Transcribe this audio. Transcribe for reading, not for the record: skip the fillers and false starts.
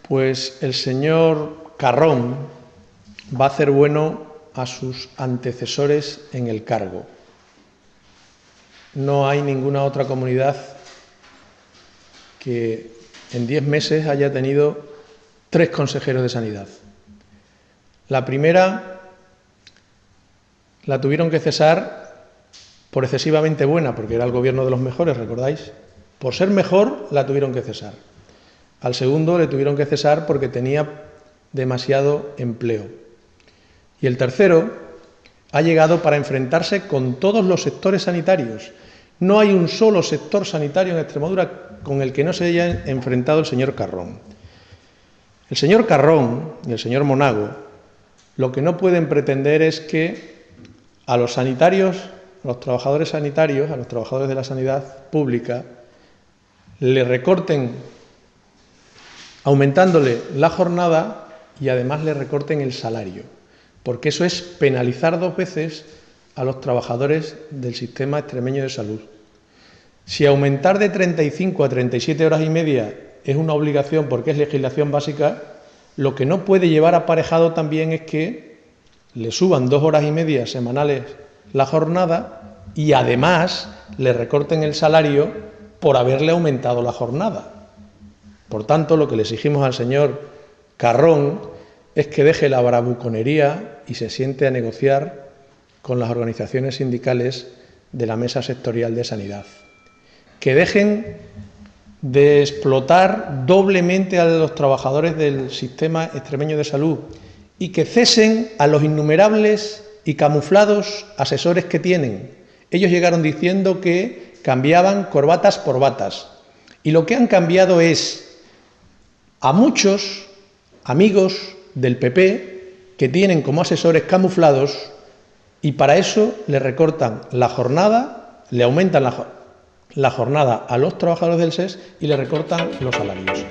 Pues el señor Carrón va a hacer bueno a sus antecesores en el cargo. No hay ninguna otra comunidad que en 10 meses haya tenido 3 consejeros de Sanidad. La primera la tuvieron que cesar por excesivamente buena, porque era el gobierno de los mejores, ¿recordáis? Por ser mejor la tuvieron que cesar. Al segundo le tuvieron que cesar porque tenía demasiado empleo. Y el tercero ha llegado para enfrentarse con todos los sectores sanitarios. No hay un solo sector sanitario en Extremadura con el que no se haya enfrentado el señor Carrón. El señor Carrón y el señor Monago lo que no pueden pretender es que a los sanitarios, a los trabajadores sanitarios, a los trabajadores de la sanidad pública, le recorten aumentándole la jornada y además le recorten el salario, porque eso es penalizar 2 veces a los trabajadores del sistema extremeño de salud. Si aumentar de 35 a 37 horas y media es una obligación porque es legislación básica, lo que no puede llevar aparejado también es que le suban 2 horas y media semanales la jornada y además le recorten el salario por haberle aumentado la jornada. Por tanto, lo que le exigimos al señor Carrón es que deje la bravuconería y se siente a negociar con las organizaciones sindicales de la Mesa Sectorial de Sanidad. Que dejen de explotar doblemente a los trabajadores del sistema extremeño de salud y que cesen a los innumerables y camuflados asesores que tienen. Ellos llegaron diciendo que cambiaban corbatas por batas y lo que han cambiado es a muchos amigos del PP que tienen como asesores camuflados y para eso le recortan la jornada, le aumentan la jornada a los trabajadores del SES y le recortan los salarios.